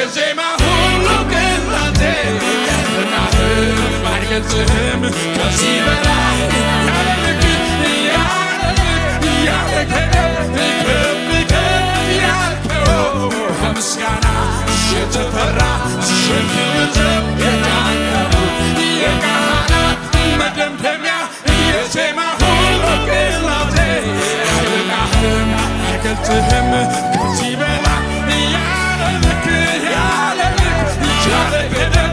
የዜማ ሁሉ ቅላጼ ያለቃህም አይገልጽህም ከዚህ በላይ ያለልክ ምስጋና የተፈራ ሽንትውዝብ የዳነው የካህናት መደምደሚያ የዜማ ሁሉ ቅላጼ ያለቃህም አይገልጽህም ከዚህ በላይ ያለልክ ያለገደብ